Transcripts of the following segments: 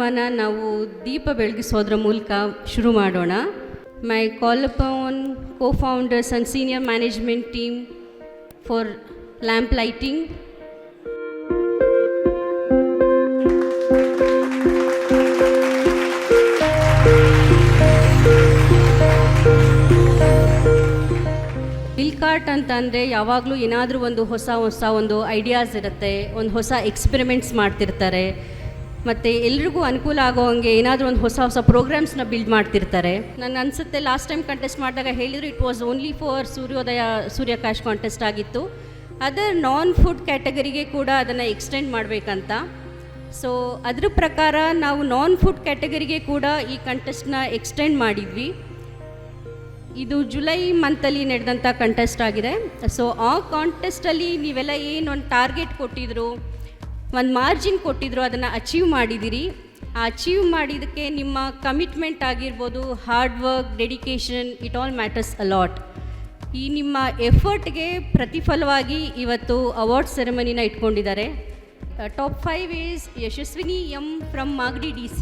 ಕಾರ್ಯಕ್ರಮನ ನಾವು ದೀಪ ಬೆಳಗಿಸೋದ್ರ ಮೂಲಕ ಶುರು ಮಾಡೋಣ. My call upon co-founders and senior management team for lamp lighting. ವಿಲ್ಕಾರ್ಟ್ ಅಂತಂದರೆ ಯಾವಾಗಲೂ ಏನಾದರೂ ಒಂದು ಹೊಸ ಒಂದು ಐಡಿಯಾಸ್ ಇರುತ್ತೆ, ಒಂದು ಹೊಸ ಎಕ್ಸ್ಪೆರಿಮೆಂಟ್ಸ್ ಮಾಡ್ತಿರ್ತಾರೆ, ಮತ್ತು ಎಲ್ರಿಗೂ ಅನುಕೂಲ ಆಗೋ ಹಂಗೆ ಏನಾದರೂ ಒಂದು ಹೊಸ ಪ್ರೋಗ್ರಾಮ್ಸ್ನ ಬಿಲ್ಡ್ ಮಾಡ್ತಿರ್ತಾರೆ. ನನಗೆ ಅನಿಸುತ್ತೆ ಲಾಸ್ಟ್ ಟೈಮ್ ಕಂಟೆಸ್ಟ್ ಮಾಡಿದಾಗ ಹೇಳಿದರು ಇಟ್ ವಾಸ್ ಓನ್ಲಿ ಫಾರ್ ಸೂರ್ಯಕಾಶ್ ಕಾಂಟೆಸ್ಟ್ ಆಗಿತ್ತು. ಅದರ್ ನಾನ್ ಫುಡ್ ಕ್ಯಾಟಗರಿಗೆ ಕೂಡ ಅದನ್ನು ಎಕ್ಸ್ಟೆಂಡ್ ಮಾಡಬೇಕಂತ. ಸೊ ಅದ್ರ ಪ್ರಕಾರ ನಾವು ನಾನ್ ಫುಡ್ ಕ್ಯಾಟಗರಿಗೆ ಕೂಡ ಈ ಕಂಟೆಸ್ಟ್ನ ಎಕ್ಸ್ಟೆಂಡ್ ಮಾಡಿದ್ವಿ. ಇದು ಜುಲೈ ಮಂತಲ್ಲಿ ನಡೆದಂಥ ಕಂಟೆಸ್ಟ್ ಆಗಿದೆ. ಸೊ ಆ ಕಾಂಟೆಸ್ಟಲ್ಲಿ ನೀವೆಲ್ಲ ಏನು ಒಂದು ಟಾರ್ಗೆಟ್ ಕೊಟ್ಟಿದ್ರು, ಒಂದು ಮಾರ್ಜಿನ್ ಕೊಟ್ಟಿದ್ರು, ಅದನ್ನು ಅಚೀವ್ ಮಾಡಿದ್ದೀರಿ. ಆ ಅಚೀವ್ ಮಾಡಿದ್ದಕ್ಕೆ ನಿಮ್ಮ ಕಮಿಟ್ಮೆಂಟ್ ಆಗಿರ್ಬೋದು, hard work, dedication, it all matters a lot. ಈ ನಿಮ್ಮ ಎಫರ್ಟ್ಗೆ ಪ್ರತಿಫಲವಾಗಿ ಇವತ್ತು ಅವಾರ್ಡ್ ಸೆರೆಮನಿನ ಇಟ್ಕೊಂಡಿದ್ದಾರೆ. Top 5 is Yashaswini M from Magadi DC.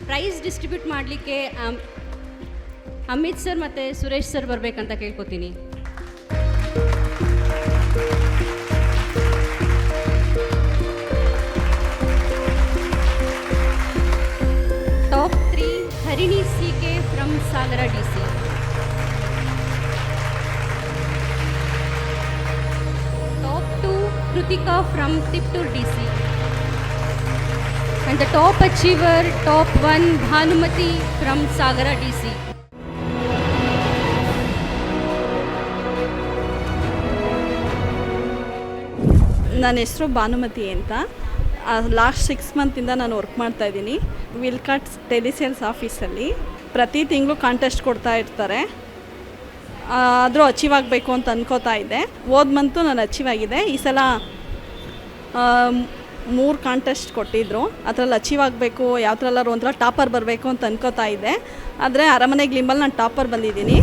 Prize distribute ಮಾಡಲಿಕ್ಕೆ ಅಮಿತ್ ಸರ್ ಮತ್ತು ಸುರೇಶ್ ಸರ್ ಬರಬೇಕಂತ ಕೇಳ್ಕೊತೀನಿ. Top 3 Harini CK from Sagara DC. Top 2 Krithika from Tiptur DC. And the top achiever, top 1 Bhanumati from Sagara DC. ನನ್ನ ಹೆಸರು ಭಾನುಮತಿ ಅಂತ. ಲಾಸ್ಟ್ 6 ಮಂತಿಂದ ನಾನು ವರ್ಕ್ ಮಾಡ್ತಾಯಿದ್ದೀನಿ ವಿಲ್ಕಾರ್ಟ್ ಟೆಲಿಸೇಲ್ಸ್ ಆಫೀಸಲ್ಲಿ. ಪ್ರತಿ ತಿಂಗಳು ಕಾಂಟೆಸ್ಟ್ ಕೊಡ್ತಾ ಇರ್ತಾರೆ. ಆದರೂ ಅಚೀವ್ ಆಗಬೇಕು ಅಂತ ಅನ್ಕೋತಾ ಇದ್ದೆ. ಹೋದ ಮಂತು ನಾನು ಅಚೀವ್ ಆಗಿದೆ. ಈ ಸಲ 3 ಕಾಂಟೆಸ್ಟ್ ಕೊಟ್ಟಿದ್ದರು. ಅದರಲ್ಲಿ ಅಚೀವ್ ಆಗಬೇಕು, ಯಾವ ಥರ ಎಲ್ಲರೂ ಒಂಥರ ಟಾಪರ್ ಬರಬೇಕು ಅಂತ ಅನ್ಕೋತಾ ಇದ್ದೆ. ಆದರೆ ಅರಮನೆ ಗ್ಲಿಂಬಲ್ಲಿ ನಾನು ಟಾಪರ್ ಬಂದಿದ್ದೀನಿ.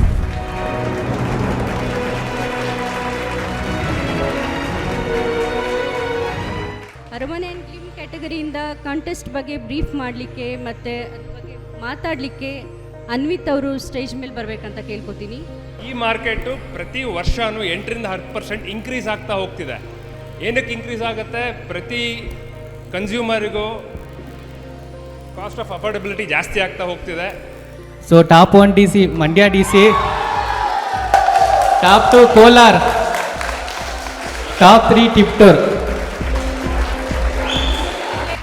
ಅರಮನೆ ಆ್ಯಂಡ್ ಗ್ಲಿಮ್ ಕ್ಯಾಟಗರಿಯಿಂದ ಕಾಂಟೆಸ್ಟ್ ಬಗ್ಗೆ ಬ್ರೀಫ್ ಮಾಡಲಿಕ್ಕೆ ಮತ್ತು ಅದ್ರ ಬಗ್ಗೆ ಮಾತಾಡಲಿಕ್ಕೆ ಅನ್ವಿತ್ ಅವರು ಸ್ಟೇಜ್ ಮೇಲೆ ಬರಬೇಕಂತ ಕೇಳ್ಕೊತೀನಿ. ಈ ಮಾರ್ಕೆಟು ಪ್ರತಿ ವರ್ಷವೂ 8ರಿಂದ 10% ಇನ್ಕ್ರೀಸ್ ಆಗ್ತಾ ಹೋಗ್ತಿದೆ. ಏನಕ್ಕೆ ಇನ್ಕ್ರೀಸ್ ಆಗುತ್ತೆ? ಪ್ರತಿ ಕನ್ಸ್ಯೂಮರಿಗೂ ಕಾಸ್ಟ್ ಆಫ್ ಅಫೋರ್ಡಬಿಲಿಟಿ ಜಾಸ್ತಿ ಆಗ್ತಾ ಹೋಗ್ತಿದೆ. So top 1 DC Mandya DC, top 2 Kolar, top 3 Tiptur.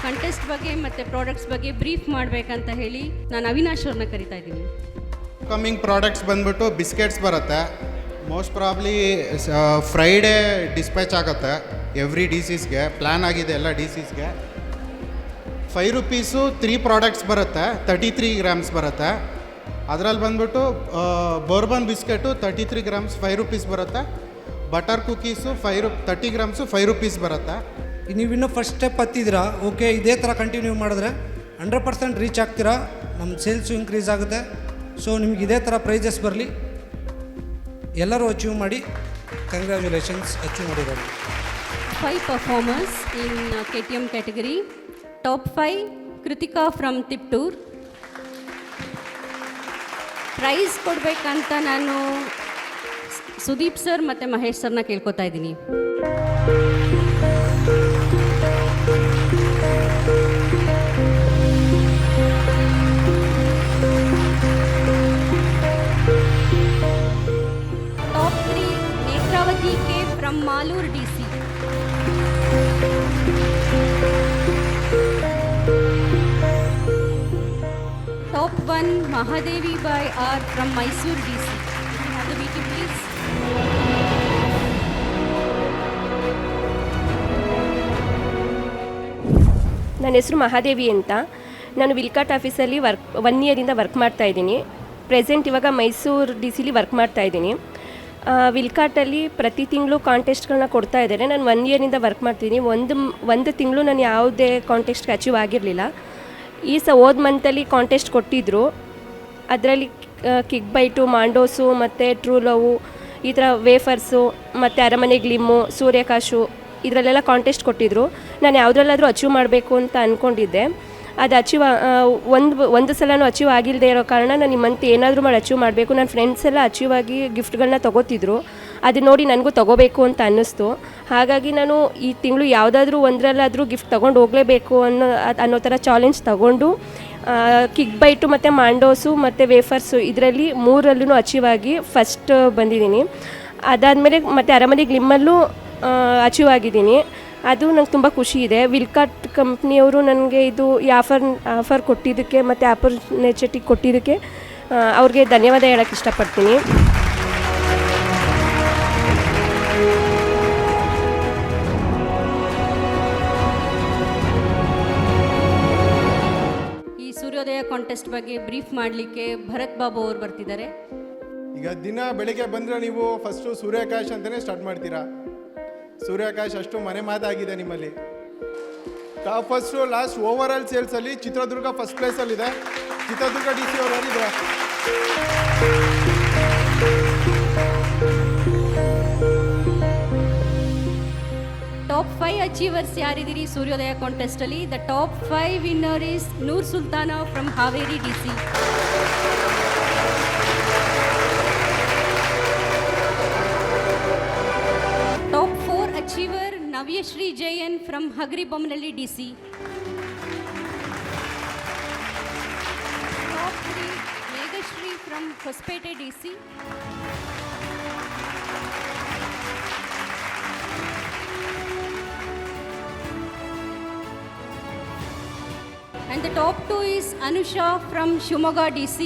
Contest ಬಗ್ಗೆ ಮತ್ತು ಪ್ರಾಡಕ್ಟ್ಸ್ ಬಗ್ಗೆ ಬ್ರೀಫ್ ಮಾಡಬೇಕಂತ ಹೇಳಿ ನಾನು ಅವಿನಾಶ್ ಅವ್ರನ್ನ ಕರಿತಾ ಇದ್ದೀನಿ. ಕಮಿಂಗ್ ಪ್ರಾಡಕ್ಟ್ಸ್ ಬಂದ್ಬಿಟ್ಟು ಬಿಸ್ಕೆಟ್ಸ್ ಬರುತ್ತೆ. ಮೋಸ್ಟ್ ಪ್ರಾಬ್ಲಿ ಫ್ರೈಡೇ ಡಿಸ್ಪ್ಯಾಚ್ ಆಗುತ್ತೆ ಎವ್ರಿ DCಸ್ಗೆ. ಪ್ಲ್ಯಾನ್ ಆಗಿದೆ ಎಲ್ಲ DCಸ್ಗೆ. 5 ರೂಪೀಸು 3 ಪ್ರಾಡಕ್ಟ್ಸ್ ಬರುತ್ತೆ, 33 ಗ್ರಾಮ್ಸ್ ಬರುತ್ತೆ. ಅದರಲ್ಲಿ ಬಂದ್ಬಿಟ್ಟು ಬೋರ್ಬನ್ ಬಿಸ್ಕೆಟು 33 ಗ್ರಾಮ್ಸ್ 5 ರೂಪೀಸ್ ಬರುತ್ತೆ. ಬಟರ್ ಕುಕೀಸು 30 ಗ್ರಾಮ್ಸು 5 ರೂಪೀಸ್ ಬರುತ್ತೆ. ನೀವಿನ್ನೂ ಫಸ್ಟ್ ಸ್ಟೆಪ್ ಹತ್ತಿದ್ದೀರಾ. ಓಕೆ, ಇದೇ ಥರ ಕಂಟಿನ್ಯೂ ಮಾಡಿದ್ರೆ 100% ರೀಚ್ ಆಗ್ತೀರಾ. ನಮ್ಮ ಸೇಲ್ಸು ಇನ್ಕ್ರೀಸ್ ಆಗುತ್ತೆ. ಸೊ ನಿಮ್ಗೆ ಇದೇ ಥರ ಪ್ರೈಸಸ್ ಬರಲಿ, ಎಲ್ಲರೂ ಅಚೀವ್ ಮಾಡಿ. ಕಂಗ್ರ್ಯಾಚುಲೇಷನ್ಸ್, ಅಚೀವ್ ಮಾಡಿರೋದು. 5 performers in KTM category. Top 5 Krithika from Tiptur. Prize ಕೊಡಬೇಕಂತ ನಾನು ಸುದೀಪ್ ಸರ್ ಮತ್ತು ಮಹೇಶ್ ಸರ್ನ ಕೇಳ್ಕೊತಾ ಇದ್ದೀನಿ. Top 3 Netravati K from Malur DC. Top 1 Mahadevi Bai R from Mysuru DC. ಅದು BT ಪ್ಲೀಸ್. ನನ್ನ ಹೆಸರು ಮಹಾದೇವಿ ಅಂತ. ನಾನು ವಿಲ್ಕಾರ್ಟ್ ಆಫೀಸಲ್ಲಿ 1 ಇಯರಿಂದ ವರ್ಕ್ ಮಾಡ್ತಾಯಿದ್ದೀನಿ. ಪ್ರೆಸೆಂಟ್ ಇವಾಗ ಮೈಸೂರು DCಲಿ ವರ್ಕ್ ಮಾಡ್ತಾಯಿದ್ದೀನಿ. ವಿಲ್ಕಾರ್ಟಲ್ಲಿ ಪ್ರತಿ ತಿಂಗಳು ಕಾಂಟೆಸ್ಟ್ಗಳನ್ನ ಕೊಡ್ತಾ ಇದ್ದಾರೆ. ನಾನು 1 ಇಯರಿಂದ ವರ್ಕ್ ಮಾಡ್ತಿದ್ದೀನಿ. ಒಂದು ತಿಂಗಳು ನಾನು ಯಾವುದೇ ಕಾಂಟೆಸ್ಟ್ಗೆ ಅಚೀವ್ ಆಗಿರಲಿಲ್ಲ. ಹೋದ ಮಂತಲ್ಲಿ ಕಾಂಟೆಸ್ಟ್ ಕೊಟ್ಟಿದ್ದರು. ಅದರಲ್ಲಿ ಕಿಕ್ ಬೈಟು, ಮಾಂಡೋಸು ಮತ್ತು ಟ್ರೂ ಲವ್, ಈ ಥರ ವೇಫರ್ಸು ಮತ್ತು ಅರಮನೆ ಗ್ಲಿಮ್ಮು, ಸೂರ್ಯಕಾಶು ಇದರಲ್ಲೆಲ್ಲ ಕಾಂಟೆಸ್ಟ್ ಕೊಟ್ಟಿದ್ದರು. ನಾನು ಯಾವುದ್ರಲ್ಲಾದರೂ ಅಚೀವ್ ಮಾಡಬೇಕು ಅಂತ ಅಂದ್ಕೊಂಡಿದ್ದೆ. ಅದು ಅಚೀವ್ ಒಂದು ಸಲನೂ ಅಚೀವ್ ಆಗಿಲ್ಲದೆ ಇರೋ ಕಾರಣ ನಾನು ಈ ಮಂತ್ ಏನಾದರೂ ಮಾಡಿ ಅಚೀವ್ ಮಾಡಬೇಕು. ನನ್ನ ಫ್ರೆಂಡ್ಸ್ ಎಲ್ಲ ಅಚೀವ್ ಆಗಿ ಗಿಫ್ಟ್ಗಳನ್ನ ತೊಗೋತಿದ್ರು. ಅದು ನೋಡಿ ನನಗೂ ತೊಗೋಬೇಕು ಅಂತ ಅನ್ನಿಸ್ತು. ಹಾಗಾಗಿ ನಾನು ಈ ತಿಂಗಳು ಯಾವುದಾದ್ರೂ ಒಂದರಲ್ಲಾದರೂ ಗಿಫ್ಟ್ ತೊಗೊಂಡು ಹೋಗಲೇಬೇಕು ಅನ್ನೋ ಥರ ಚಾಲೆಂಜ್ ತೊಗೊಂಡು ಕಿಕ್ ಬೈಟು ಮತ್ತು ಮಾಂಡೋಸು ಮತ್ತು ವೇಫರ್ಸು ಇದರಲ್ಲಿ 3ರಲ್ಲೂ ಅಚೀವ್ ಆಗಿ ಫಸ್ಟ್ ಬಂದಿದ್ದೀನಿ. ಅದಾದಮೇಲೆ ಮತ್ತು ಅರಮನೆ ಗ್ಲಿಮ್ಮಲ್ಲೂ ಅಚೀವ್ ಆಗಿದ್ದೀನಿ. ಅದು ನಂಗೆ ತುಂಬ ಖುಷಿ ಇದೆ. ವಿಲ್ಕಾಟ್ ಕಂಪ್ನಿಯವರು ನನಗೆ ಇದು ಈ ಆಫರ್ ಕೊಟ್ಟಿದ್ದಕ್ಕೆ ಮತ್ತು ಆಪರ್ಚುನಿಟಿ ಕೊಟ್ಟಿದ್ದಕ್ಕೆ ಅವ್ರಿಗೆ ಧನ್ಯವಾದ ಹೇಳೋಕ್ಕೆ ಇಷ್ಟಪಡ್ತೀನಿ. ಈ ಸೂರ್ಯೋದಯ ಕಾಂಟೆಸ್ಟ್ ಬಗ್ಗೆ ಬ್ರೀಫ್ ಮಾಡಲಿಕ್ಕೆ ಭರತ್ ಬಾಬು ಅವರು ಬರ್ತಿದ್ದಾರೆ. ಈಗ ದಿನ ಬೆಳಿಗ್ಗೆ ಬಂದರೆ ನೀವು ಫಸ್ಟು ಸೂರ್ಯಾಕಾಶ್ ಅಂತಲೇ ಸ್ಟಾರ್ಟ್ ಮಾಡ್ತೀರಾ. ಸೂರ್ಯಾಕಾಶ್ ಅಷ್ಟು ಮನೆ ಮಾತಾಗಿದೆ ನಿಮ್ಮಲ್ಲಿ. Top first last over all ಸೇಲ್ಸಲ್ಲಿ ಚಿತ್ರದುರ್ಗ ಫಸ್ಟ್ ಪ್ಲೇಸಲ್ಲಿದೆ. ಚಿತ್ರದುರ್ಗ DC ಅವರು ಯಾರಿದ್ದಾರೆ? ಟಾಪ್ 5 ಅಚೀವರ್ಸ್ ಯಾರಿದ್ದೀರಿ ಸೂರ್ಯೋದಯ ಕಾಂಟೆಸ್ಟಲ್ಲಿ? The top 5 winner is Noor Sultana from Haveri DC. Top 4 achiever Navyashri Jayan from Hagri Bomnalli DC. Top 3 Megashri from Hospete DC. And the top 2 is Anusha from Shumaga DC.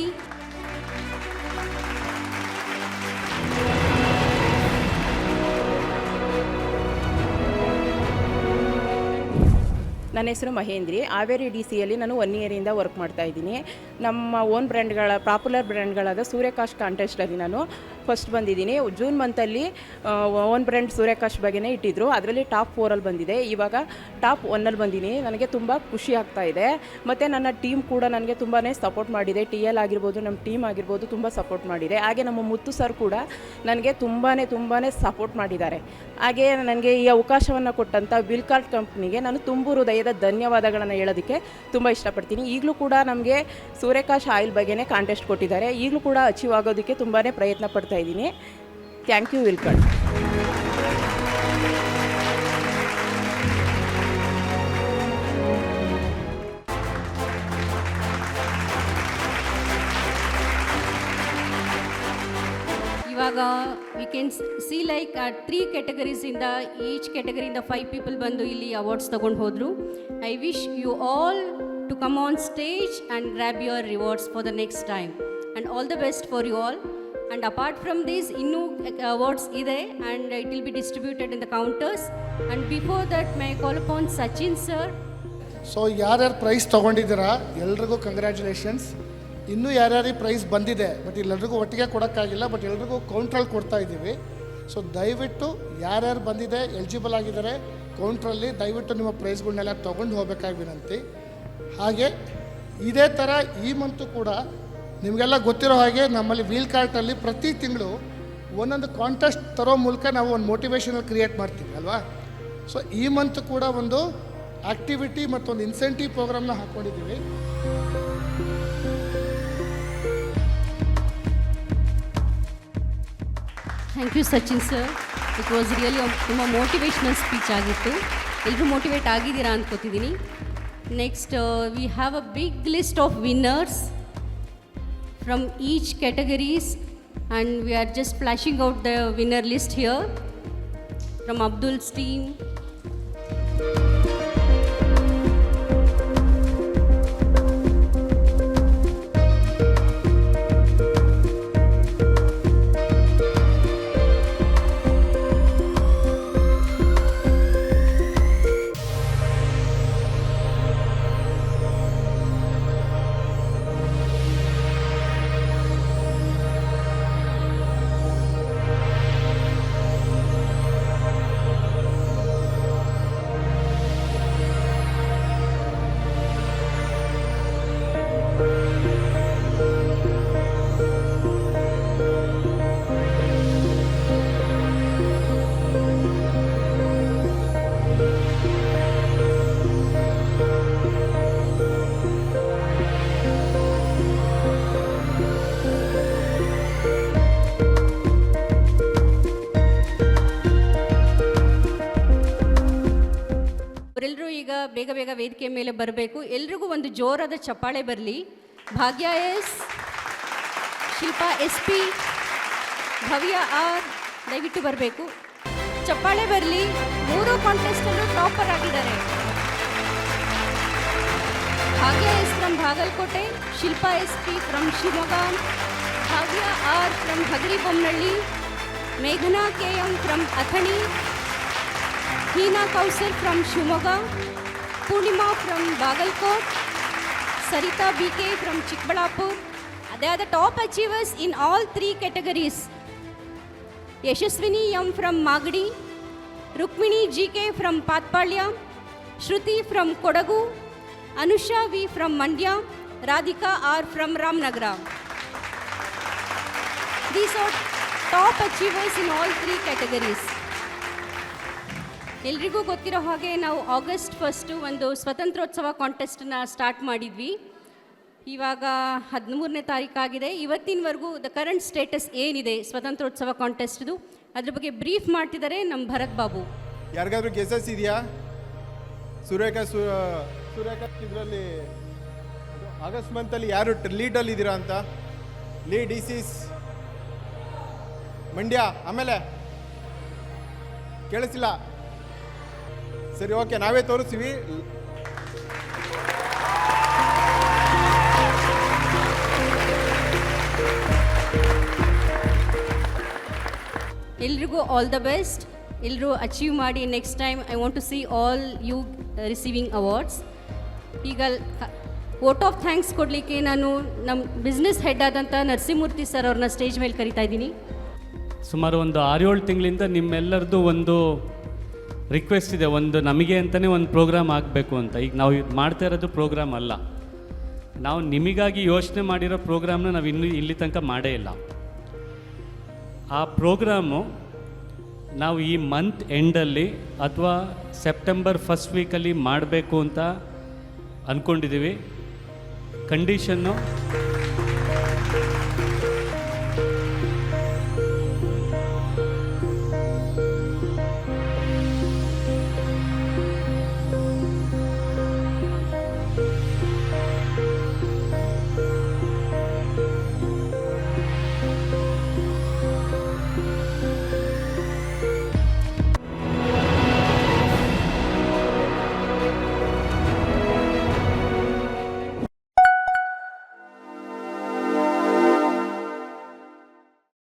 ನನ್ನ ಹೆಸರು ಮಹೇಂದ್ರಿ. Haveri DC ಯಲ್ಲಿ ನಾನು 1 ಇಯರಿಂದ work ಮಾಡ್ತಾ ಇದ್ದೀನಿ. ನಮ್ಮ own ಬ್ರ್ಯಾಂಡ್ಗಳ popular ಬ್ರ್ಯಾಂಡ್ಗಳಾದ ಸೂರ್ಯಕಾಶ್ ಕಾಂಟೆಸ್ಟಲ್ಲಿ ನಾನು first ಬಂದಿದ್ದೀನಿ. June ಮಂತಲ್ಲಿ own brand ಸೂರ್ಯಕಾಶ್ ಬಗ್ಗೆನೇ ಇಟ್ಟಿದ್ರು. ಅದರಲ್ಲಿ ಟಾಪ್ 4ಅಲ್ಲಿ ಬಂದಿದೆ. ಇವಾಗ ಟಾಪ್ 1ಅಲ್ಲಿ ಬಂದಿದ್ದೀನಿ. ನನಗೆ ತುಂಬ ಖುಷಿ ಆಗ್ತಾ ಇದೆ. ಮತ್ತು ನನ್ನ ಟೀಮ್ ಕೂಡ ನನಗೆ ತುಂಬಾ ಸಪೋರ್ಟ್ ಮಾಡಿದೆ. TL ಆಗಿರ್ಬೋದು, ನಮ್ಮ ಟೀಮ್ ಆಗಿರ್ಬೋದು ತುಂಬ ಸಪೋರ್ಟ್ ಮಾಡಿದೆ. ಹಾಗೆ ನಮ್ಮ ಮುತ್ತು ಸರ್ ಕೂಡ ನನಗೆ ತುಂಬಾ ಸಪೋರ್ಟ್ ಮಾಡಿದ್ದಾರೆ. ಹಾಗೆ ನನಗೆ ಈ ಅವಕಾಶವನ್ನು ಕೊಟ್ಟಂಥ ವಿಲ್ಕಾರ್ಟ್ ಕಂಪ್ನಿಗೆ ನಾನು ತುಂಬ ಹೃದಯದ ಧನ್ಯವಾದಗಳನ್ನು ಹೇಳೋದಕ್ಕೆ ತುಂಬ ಇಷ್ಟಪಡ್ತೀನಿ. ಈಗಲೂ ಕೂಡ ನಮಗೆ ಸೂರ್ಯಕಾಶ್ ಆಯಿಲ್ ಬಗ್ಗೆನೇ ಕಾಂಟೆಸ್ಟ್ ಕೊಟ್ಟಿದ್ದಾರೆ. ಈಗಲೂ ಕೂಡ ಅಚೀವ್ ಆಗೋದಕ್ಕೆ ತುಂಬಾ ಪ್ರಯತ್ನ ಪಡ್ತಾ ಇದ್ದೀನಿ. ಥ್ಯಾಂಕ್ ಯು ವಿಲ್ಕಾರ್ಟ್. ಇವಾಗ ವಿ ಕ್ಯಾನ್ ಸಿ ಲೈಕ್ 3 ಕ್ಯಾಟಗರೀಸಿಂದ ಈಚ್ ಕ್ಯಾಟಗರಿಯಿಂದ 5 ಪೀಪಲ್ ಬಂದು ಇಲ್ಲಿ ಅವಾರ್ಡ್ಸ್ ತೊಗೊಂಡು ಹೋದರು. I wish you all to come on stage and grab your rewards for the next time and all the best for you all. And apart from this ಇನ್ನೂ awards ಇದೆ and it will be distributed in the counters. And before that my call upon Sachin sir. So ಯಾರ್ಯಾರು price ತೊಗೊಂಡಿದ್ದೀರಾ ಎಲ್ರಿಗೂ congratulations. ಇನ್ನೂ ಯಾರ್ಯಾರಿಗೆ price ಬಂದಿದೆ but ಎಲ್ಲರಿಗೂ ಒಟ್ಟಿಗೆ ಕೊಡೋಕ್ಕಾಗಿಲ್ಲ, but ಎಲ್ರಿಗೂ ಕೌಂಟ್ರಲ್ಲಿ ಕೊಡ್ತಾ ಇದ್ದೀವಿ. ಸೊ ದಯವಿಟ್ಟು ಯಾರ್ಯಾರು ಬಂದಿದೆ ಎಲಿಜಿಬಲ್ ಆಗಿದ್ದಾರೆ ಕೌಂಟ್ರಲ್ಲಿ ದಯವಿಟ್ಟು ನಿಮ್ಮ ಪ್ರೈಸ್ಗಳನ್ನೆಲ್ಲ ತೊಗೊಂಡು ಹೋಗಬೇಕಾಗಿ ವಿನಂತಿ. ಹಾಗೆ ಇದೇ ಥರ ಈ ಮಂತು ಕೂಡ ನಿಮಗೆಲ್ಲ ಗೊತ್ತಿರೋ ಹಾಗೆ ನಮ್ಮಲ್ಲಿ ವಿಲ್ಕಾರ್ಟಲ್ಲಿ ಪ್ರತಿ ತಿಂಗಳು ಒಂದೊಂದು ಕಾಂಟೆಸ್ಟ್ ತರೋ ಮೂಲಕ ನಾವು ಒಂದು ಮೋಟಿವೇಶನಲ್ ಕ್ರಿಯೇಟ್ ಮಾಡ್ತೀವಿ ಅಲ್ವಾ. ಸೊ ಈ ಮಂತ್ ಕೂಡ ಒಂದು ಆ್ಯಕ್ಟಿವಿಟಿ ಮತ್ತೊಂದು ಇನ್ಸೆಂಟಿವ್ ಪ್ರೋಗ್ರಾಮ್ನ ಹಾಕ್ಕೊಂಡಿದ್ದೀವಿ. Thank you Sachin sir. It was really ತುಂಬ ಮೋಟಿವೇಶ್ನಲ್ ಸ್ಪೀಚ್ ಆಗಿತ್ತು. ಎಲ್ಲರೂ ಮೋಟಿವೇಟ್ ಆಗಿದ್ದೀರಾ ಅನ್ಕೋತಿದ್ದೀನಿ. Next we have a big list of winners from each categories and we are just flashing out the winner list here from ಅಬ್ದುಲ್ಸ್ team. ಈಗ ಬೇಗ ಬೇಗ ವೇದಿಕೆ ಮೇಲೆ ಬರಬೇಕು. ಎಲ್ರಿಗೂ ಒಂದು ಜೋರಾದ ಚಪ್ಪಾಳೆ ಬರಲಿ. ಭಾಗ್ಯ ಎಸ್, ಶಿಲ್ಪಾ SP, ಭವ್ಯ R ದಯವಿಟ್ಟು ಬರಬೇಕು. ಚಪ್ಪಾಳೆ ಬರಲಿ. 3 ಕಾಂಟೆಸ್ಟಲ್ಲೂ ಟಾಪರ್ ಆಗಿದ್ದಾರೆ. Bhagya S from Bagalkote, Shilpa SP from Shivamogga, Bhagya R from Hagari Bommanahalli, ಮೇಘನಾ KM from Athani, Heena Kausar from Shivamogga, Purnima from Bagalkot, Saritha BK from Chikkaballapur. They are the top achievers in all 3 categories. Yashaswini M from Magadi, Rukmini GK from Patpalya, Shruti from Kodagu, Anusha V from Mandya, Radhika R from Ramnagara. These are top achievers in all 3 categories. ಎಲ್ರಿಗೂ ಗೊತ್ತಿರೋ ಹಾಗೆ ನಾವು August 1 ಒಂದು ಸ್ವತಂತ್ರೋತ್ಸವ ಕಾಂಟೆಸ್ಟನ್ನ start ಮಾಡಿದ್ವಿ. ಇವಾಗ 13ನೇ ತಾರೀಕಾಗಿದೆ. ಇವತ್ತಿನವರೆಗೂ the current status ಏನಿದೆ ಸ್ವತಂತ್ರೋತ್ಸವ ಕಾಂಟೆಸ್ಟ್ದು ಅದ್ರ ಬಗ್ಗೆ ಬ್ರೀಫ್ ಮಾಡ್ತಿದ್ದಾರೆ ನಮ್ಮ ಭರತ್ ಬಾಬು. ಯಾರಿಗಾದ್ರೂ ಗೆಸಸ್ ಇದೆಯಾ? ಸೂರ್ಯಕಾಶ್ ಇದರಲ್ಲಿ ಆಗಸ್ಟ್ ಮಂತಲ್ಲಿ ಯಾರು ಲೀಡಲ್ಲಿ ಇದ್ದೀರಾ ಅಂತ? Lead DCs Mandya. ಆಮೇಲೆ ಕೇಳಿಸಿಲ್ಲ. ಸರಿ, ಓಕೆ, ನಾವೇ ತೋರಿಸ್ತೀವಿ. ಎಲ್ರಿಗೂ ಆಲ್ ದ ಬೆಸ್ಟ್. ಎಲ್ಲರೂ ಅಚೀವ್ ಮಾಡಿ. Next time I want to see all you receiving awards. ಈಗ ವೋಟ್ ಆಫ್ ಥ್ಯಾಂಕ್ಸ್ ಕೊಡಲಿಕ್ಕೆ ನಾನು ನಮ್ಮ ಬಿಸ್ನೆಸ್ ಹೆಡ್ ಆದಂಥ ನರಸಿಂಹಮೂರ್ತಿ ಸರ್ ಅವ್ರನ್ನ ಸ್ಟೇಜ್ ಮೇಲೆ ಕರಿತಾ ಇದ್ದೀನಿ. ಸುಮಾರು ಒಂದು 6-7 ತಿಂಗಳಿಂದ ನಿಮ್ಮೆಲ್ಲರದ್ದು ಒಂದು ರಿಕ್ವೆಸ್ಟ್ ಇದೆ, ಒಂದು ನಮಗೆ ಅಂತಲೇ ಒಂದು ಪ್ರೋಗ್ರಾಮ್ ಆಗಬೇಕು ಅಂತ. ಈಗ ನಾವು ಮಾಡ್ತಾ ಇರೋದು ಪ್ರೋಗ್ರಾಮ್ ಅಲ್ಲ, ನಾವು ನಿಮಗಾಗಿ ಯೋಚನೆ ಮಾಡಿರೋ ಪ್ರೋಗ್ರಾಮ್ನ ನಾವು ಇನ್ನೂ ಇಲ್ಲಿ ತನಕ ಮಾಡೇ ಇಲ್ಲ. ಆ ಪ್ರೋಗ್ರಾಮು ನಾವು ಈ ಮಂತ್ ಎಂಡಲ್ಲಿ ಅಥವಾ ಸೆಪ್ಟೆಂಬರ್ ಫಸ್ಟ್ ವೀಕಲ್ಲಿ ಮಾಡಬೇಕು ಅಂತ ಅಂದ್ಕೊಂಡಿದ್ದೀವಿ. ಕಂಡೀಷನ್ನು